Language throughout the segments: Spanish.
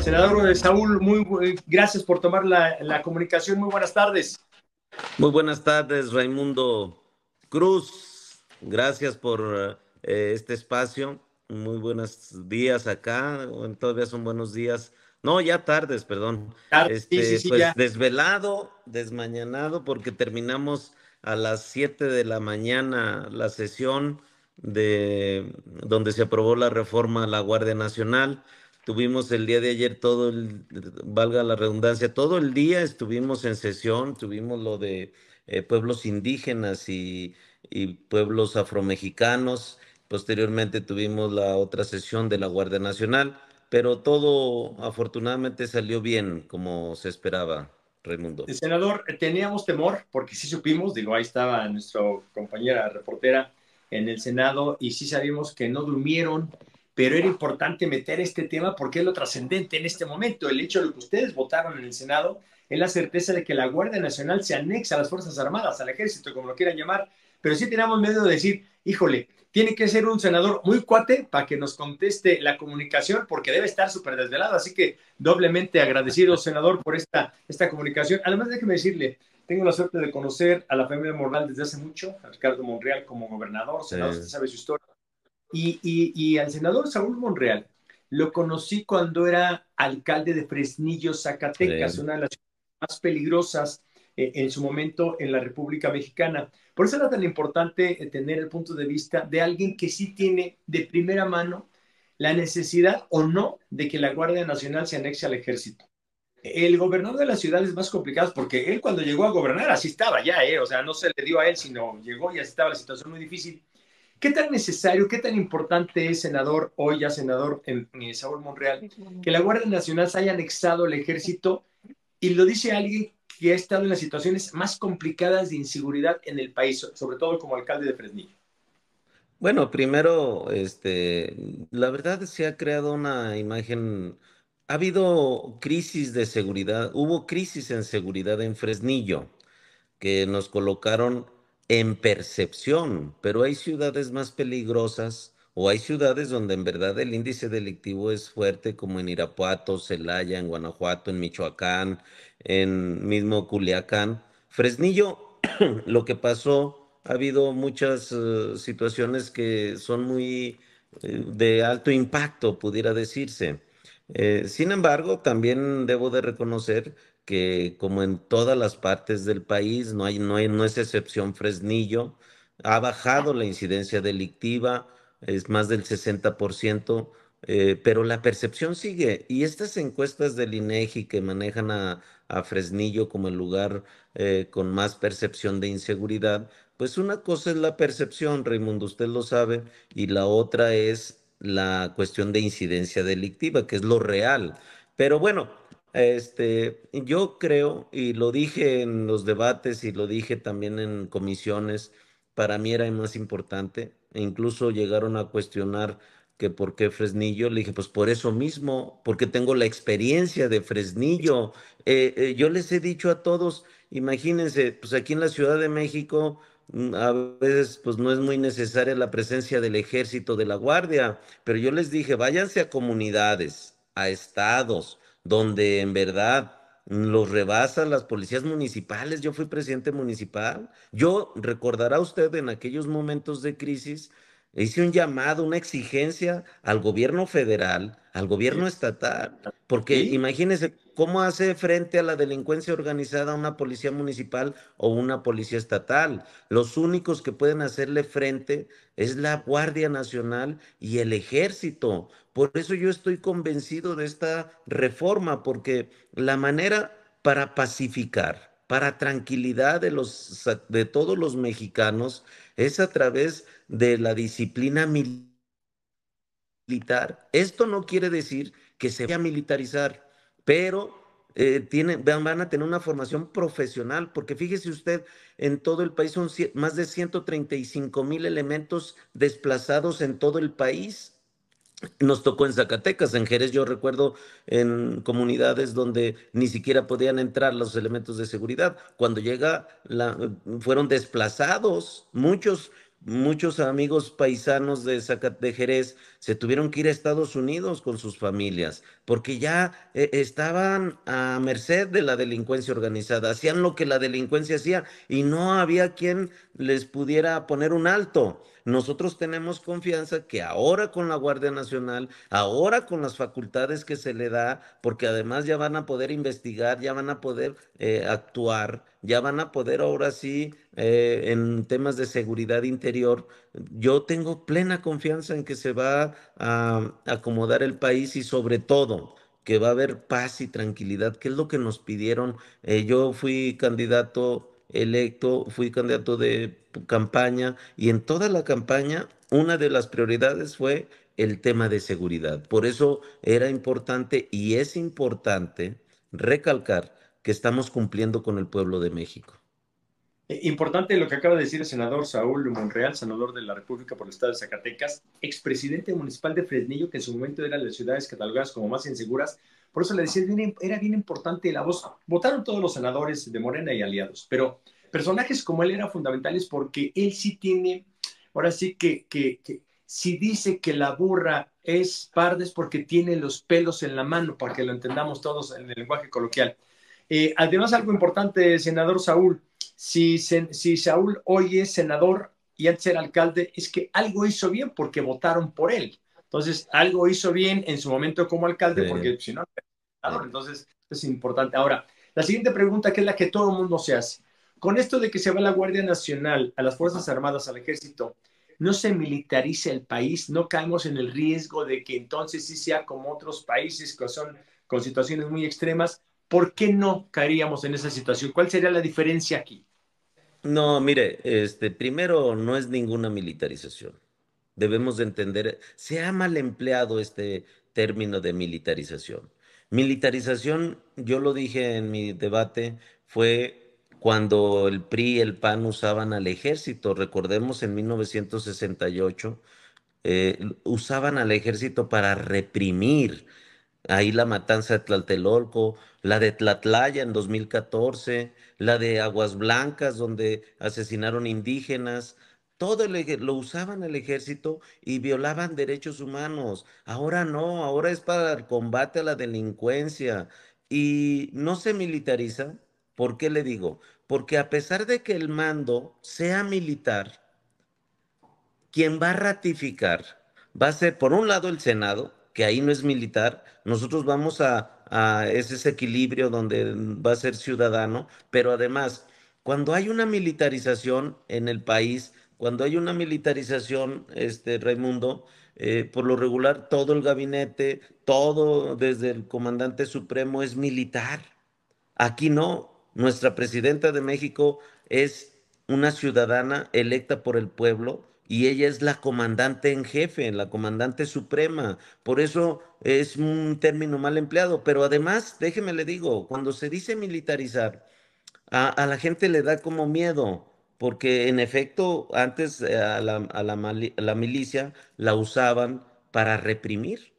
Senador Saúl, gracias por tomar la comunicación. Muy buenas tardes. Muy buenas tardes, Raimundo Cruz. Gracias por este espacio. Muy buenos días acá. Bueno, todavía son buenos días. No, ya tardes, perdón. Sí, sí, sí, ya. Pues desvelado, desmañanado, porque terminamos a las 7 de la mañana la sesión de donde se aprobó la reforma a la Guardia Nacional. Tuvimos el día de ayer valga la redundancia, todo el día estuvimos en sesión, tuvimos lo de pueblos indígenas y pueblos afromexicanos. Posteriormente tuvimos la otra sesión de la Guardia Nacional, pero todo afortunadamente salió bien como se esperaba, Raimundo. Senador, teníamos temor porque sí supimos, digo, ahí estaba nuestra compañera reportera en el Senado y sí sabíamos que no durmieron, pero era importante meter este tema porque es lo trascendente en este momento. El hecho de lo que ustedes votaron en el Senado es la certeza de que la Guardia Nacional se anexa a las Fuerzas Armadas, al Ejército, como lo quieran llamar, pero sí teníamos miedo de decir, híjole, tiene que ser un senador muy cuate para que nos conteste la comunicación porque debe estar súper desvelado. Así que doblemente agradecido, senador, por esta comunicación. Además, déjeme decirle, tengo la suerte de conocer a la familia Monreal desde hace mucho, a Ricardo Monreal como gobernador, senador, usted Eh, sabe su historia. Y al senador Saúl Monreal lo conocí cuando era alcalde de Fresnillo, Zacatecas, eh, una de las ciudades más peligrosas en su momento en la República Mexicana. Por eso era tan importante tener el punto de vista de alguien que sí tiene de primera mano la necesidad o no de que la Guardia Nacional se anexe al ejército. El gobernador de las ciudades más complicadas, porque él cuando llegó a gobernar así estaba ya, o sea, no se le dio a él, sino llegó y así estaba la situación muy difícil. ¿Qué tan necesario, qué tan importante es, senador, hoy ya senador en Saúl Monreal, que la Guardia Nacional se haya anexado al ejército? Y lo dice alguien que ha estado en las situaciones más complicadas de inseguridad en el país, sobre todo como alcalde de Fresnillo. Bueno, primero, la verdad se ha creado una imagen, ha habido crisis de seguridad, hubo crisis en seguridad en Fresnillo, que nos colocaron en percepción, pero hay ciudades más peligrosas o hay ciudades donde en verdad el índice delictivo es fuerte, como en Irapuato, Celaya, en Guanajuato, en Michoacán, en mismo Culiacán. Fresnillo, lo que pasó, ha habido muchas situaciones que son muy de alto impacto, pudiera decirse. Sin embargo, también debo de reconocer que como en todas las partes del país, no es excepción Fresnillo, ha bajado la incidencia delictiva, es más del 60%, pero la percepción sigue. Y estas encuestas del INEGI que manejan a Fresnillo como el lugar con más percepción de inseguridad, pues una cosa es la percepción, Raimundo, usted lo sabe, y la otra es la cuestión de incidencia delictiva, que es lo real. Pero bueno, yo creo, y lo dije en los debates y lo dije también en comisiones, para mí era más importante, e incluso llegaron a cuestionar que por qué Fresnillo, le dije, pues por eso mismo, porque tengo la experiencia de Fresnillo. Yo les he dicho a todos, imagínense, pues aquí en la Ciudad de México, a veces pues no es muy necesaria la presencia del ejército, de la guardia, pero yo les dije, váyanse a comunidades, a estados donde en verdad los rebasan las policías municipales. Yo fui presidente municipal. Yo, recordará usted, en aquellos momentos de crisis, hice un llamado, una exigencia al gobierno federal, al gobierno estatal, porque ¿Sí? imagínese cómo hace frente a la delincuencia organizada una policía municipal o una policía estatal. Los únicos que pueden hacerle frente es la Guardia Nacional y el Ejército. Por eso yo estoy convencido de esta reforma, porque la manera para pacificar, para tranquilidad de todos los mexicanos, es a través de la disciplina militar. Esto no quiere decir que se vaya a militarizar, pero van a tener una formación profesional, porque fíjese usted, en todo el país son más de 135,000 elementos desplazados en todo el país. Nos tocó en Zacatecas, en Jerez, yo recuerdo en comunidades donde ni siquiera podían entrar los elementos de seguridad. Cuando fueron desplazados muchos Muchos amigos paisanos de Jerez se tuvieron que ir a Estados Unidos con sus familias porque ya estaban a merced de la delincuencia organizada, hacían lo que la delincuencia hacía y no había quien les pudiera poner un alto. Nosotros tenemos confianza que ahora con la Guardia Nacional, ahora con las facultades que se le da, porque además ya van a poder investigar, ya van a poder actuar, ya van a poder ahora sí en temas de seguridad interior. Yo tengo plena confianza en que se va a acomodar el país y sobre todo que va a haber paz y tranquilidad, que es lo que nos pidieron. Yo fui candidato electo, fui candidato de campaña y en toda la campaña una de las prioridades fue el tema de seguridad. Por eso era importante y es importante recalcar que estamos cumpliendo con el pueblo de México. Importante lo que acaba de decir el senador Saúl Monreal, senador de la República por el Estado de Zacatecas, expresidente municipal de Fresnillo, que en su momento era de las ciudades catalogadas como más inseguras. Por eso le decía, era bien importante la voz. Votaron todos los senadores de Morena y aliados, pero personajes como él eran fundamentales porque él sí tiene, ahora sí que si dice que la burra es parda es porque tiene los pelos en la mano, para que lo entendamos todos en el lenguaje coloquial. Además, algo importante, senador Saúl, si Saúl hoy es senador y antes era alcalde, es que algo hizo bien porque votaron por él. Entonces, algo hizo bien en su momento como alcalde Sí, porque si no, sí. entonces es importante. Ahora, la siguiente pregunta, que es la que todo el mundo se hace. Con esto de que se va la Guardia Nacional, a las Fuerzas Armadas, al Ejército, ¿no se militariza el país? ¿No caemos en el riesgo de que entonces sí sea como otros países que son con situaciones muy extremas? ¿Por qué no caeríamos en esa situación? ¿Cuál sería la diferencia aquí? No, mire, primero no es ninguna militarización. Debemos de entender, se ha mal empleado este término de militarización. Militarización, yo lo dije en mi debate, fue cuando el PRI y el PAN usaban al ejército. Recordemos en 1968, usaban al ejército para reprimir. Ahí la matanza de Tlatelolco, la de Tlatlaya en 2014, la de Aguas Blancas, donde asesinaron indígenas. Todo lo usaban el ejército y violaban derechos humanos. Ahora no, ahora es para el combate a la delincuencia. Y no se militariza. ¿Por qué le digo? Porque a pesar de que el mando sea militar, quien va a ratificar va a ser, por un lado, el Senado, que ahí no es militar. Nosotros vamos es ese equilibrio donde va a ser ciudadano, pero además, cuando hay una militarización en el país, cuando hay una militarización, Raimundo, por lo regular, todo el gabinete, todo desde el comandante supremo es militar. Aquí no, nuestra presidenta de México es una ciudadana electa por el pueblo y ella es la comandante en jefe, la comandante suprema. Por eso es un término mal empleado. Pero además, déjeme le digo, cuando se dice militarizar, a la gente le da como miedo, porque en efecto antes a la milicia la usaban para reprimir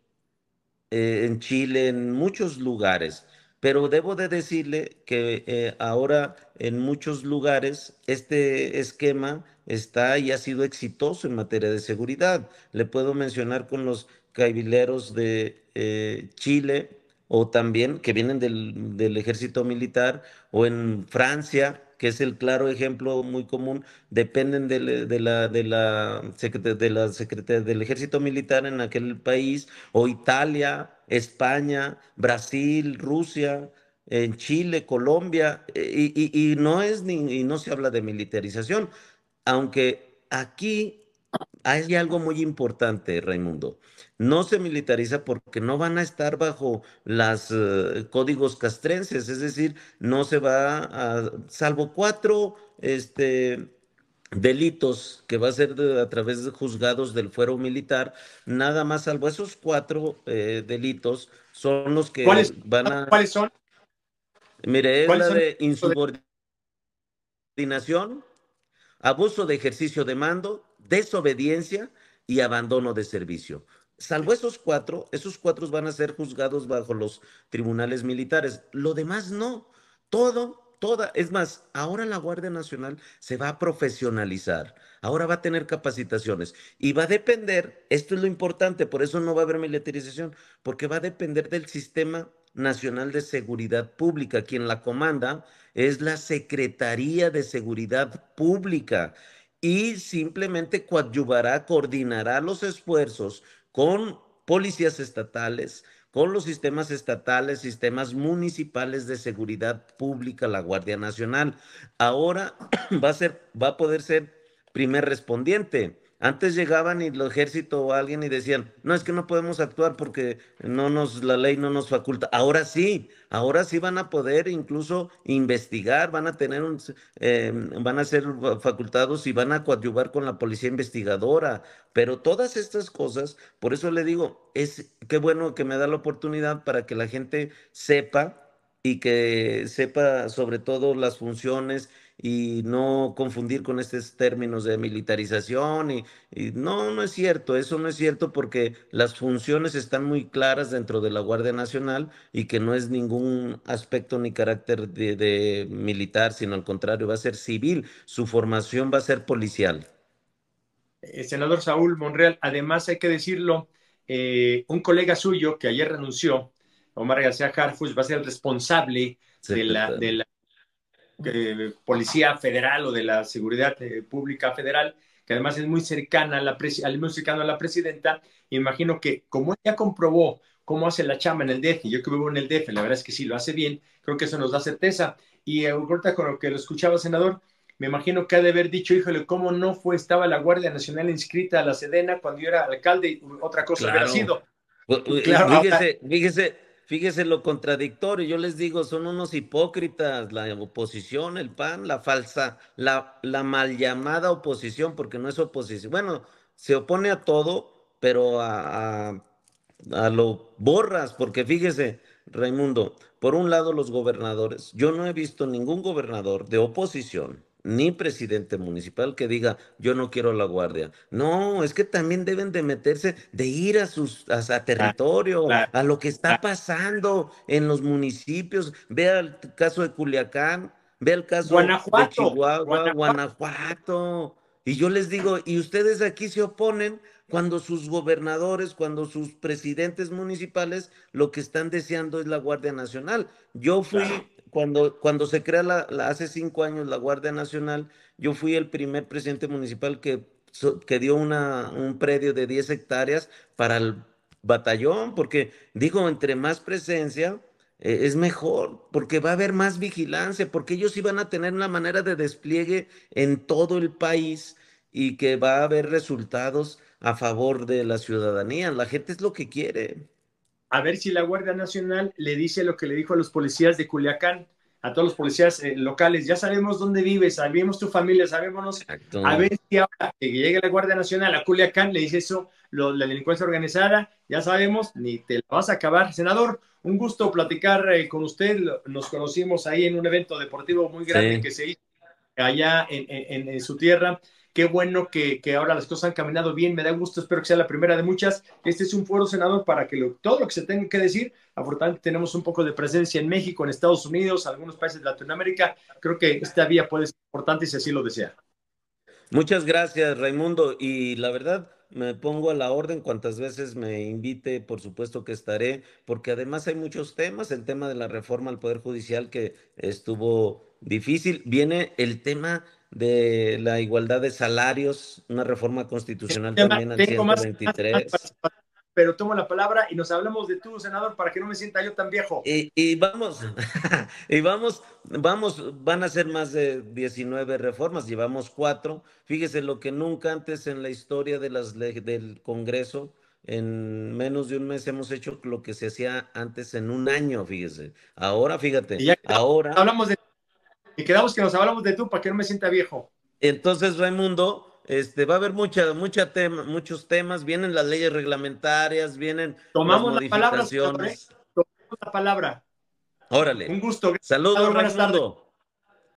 en Chile, en muchos lugares. Pero debo de decirle que ahora en muchos lugares este esquema está y ha sido exitoso en materia de seguridad. Le puedo mencionar con los caibileros de Chile o también que vienen del ejército militar o en Francia, que es el claro ejemplo muy común, dependen de la Secretaría del Ejército Militar en aquel país o Italia, España, Brasil, Rusia, en Chile, Colombia, y no y no se habla de militarización, aunque aquí hay algo muy importante, Raimundo. No se militariza porque no van a estar bajo los códigos castrenses, es decir, no se va a, salvo cuatro, delitos que va a ser a través de juzgados del fuero militar, nada más salvo esos cuatro delitos son los ¿Cuáles, que van a, cuáles son? mire, es ¿Cuáles la son? de insubordinación, abuso de ejercicio de mando, desobediencia y abandono de servicio. Salvo esos cuatro van a ser juzgados bajo los tribunales militares. Lo demás no. Todo es más, ahora la Guardia Nacional se va a profesionalizar, ahora va a tener capacitaciones y va a depender, esto es lo importante, por eso no va a haber militarización, porque va a depender del Sistema Nacional de Seguridad Pública. Quien la comanda es la Secretaría de Seguridad Pública y simplemente coadyuvará, coordinará los esfuerzos con policías estatales, con los sistemas estatales, sistemas municipales de seguridad pública, la Guardia Nacional. Ahora va a poder ser primer respondiente. Antes llegaban y el ejército o alguien y decían, no, es que no podemos actuar porque la ley no nos faculta. Ahora sí van a poder incluso investigar, van a ser facultados y van a coadyuvar con la policía investigadora. Pero todas estas cosas, por eso le digo, qué bueno que me da la oportunidad para que la gente sepa y que sepa sobre todo las funciones y no confundir con estos términos de militarización y no, no es cierto, eso no es cierto porque las funciones están muy claras dentro de la Guardia Nacional y que no es ningún aspecto ni carácter de militar, sino al contrario, va a ser civil, su formación va a ser policial. Senador Saúl Monreal, además hay que decirlo, un colega suyo que ayer renunció, Omar García Harfuch, va a ser el responsable de Secretario. la Policía Federal o de la Seguridad Pública Federal, que además es muy cercana a muy cercano a la presidenta. Imagino que como ella comprobó cómo hace la chamba en el DF, yo que vivo en el DF, la verdad es que sí lo hace bien, creo que eso nos da certeza. Y ahorita con lo que lo escuchaba, senador, me imagino que ha de haber dicho, híjole, ¿cómo no estaba la Guardia Nacional inscrita a la Sedena cuando yo era alcalde y otra cosa hubiera Claro. sido? Claro, ahora, Fíjese lo contradictorio. Yo les digo, son unos hipócritas, la oposición, el PAN, la falsa, la mal llamada oposición, porque no es oposición. Bueno, se opone a todo, pero a lo borras, porque fíjese, Raimundo, por un lado los gobernadores, yo no he visto ningún gobernador de oposición, ni presidente municipal que diga, yo no quiero la guardia. No, es que también deben de meterse, de ir a claro, territorio, claro, a lo que está claro. pasando en los municipios. Vea el caso de Culiacán, vea el caso de Guanajuato, Chihuahua, Guanajuato. Guanajuato. Y yo les digo, y ustedes aquí se oponen cuando sus gobernadores, cuando sus presidentes municipales lo que están deseando es la Guardia Nacional. Yo Claro. fui, cuando se crea hace 5 años la Guardia Nacional, yo fui el primer presidente municipal que dio un predio de 10 hectáreas para el batallón, porque digo, entre más presencia, es mejor, porque va a haber más vigilancia, porque ellos iban a tener una manera de despliegue en todo el país y que va a haber resultados a favor de la ciudadanía. La gente es lo que quiere. A ver si la Guardia Nacional le dice lo que le dijo a los policías de Culiacán, a todos los policías locales, ya sabemos dónde vives, sabemos tu familia, sabemos, a Exacto. ver si ahora que llegue la Guardia Nacional a Culiacán le dice eso, la delincuencia organizada, ya sabemos, ni te la vas a acabar. Senador, un gusto platicar con usted, nos conocimos ahí en un evento deportivo muy grande Sí. que se hizo allá en su tierra. Qué bueno que ahora las cosas han caminado bien, me da gusto, espero que sea la primera de muchas. Este es un foro, senador, para que todo lo que se tenga que decir, afortunadamente tenemos un poco de presencia en México, en Estados Unidos, algunos países de Latinoamérica, creo que esta vía puede ser importante si así lo desea. Muchas gracias, Raimundo. Y la verdad, me pongo a la orden cuantas veces me invite, por supuesto que estaré, porque además hay muchos temas. El tema de la reforma al Poder Judicial que estuvo difícil. Viene el tema de la igualdad de salarios, una reforma constitucional también al Tengo ciento más veintitrés. participación, pero tomo la palabra y nos hablamos de tú, senador, para que no me sienta yo tan viejo. Y vamos, van a ser más de 19 reformas, llevamos 4. Fíjese lo que nunca antes en la historia del Congreso, en menos de un mes hemos hecho lo que se hacía antes en un año, fíjese. Ahora, Y fíjate, ya ahora, hablamos de, y quedamos que nos hablamos de tú para que no me sienta viejo. entonces, Raimundo, va a haber muchos temas, vienen las leyes reglamentarias, vienen las Tomamos la palabra, senador, ¿eh? modificaciones. Tomamos la palabra. Órale. Un gusto. Saludos, Senador, buenas tardes. Raimundo.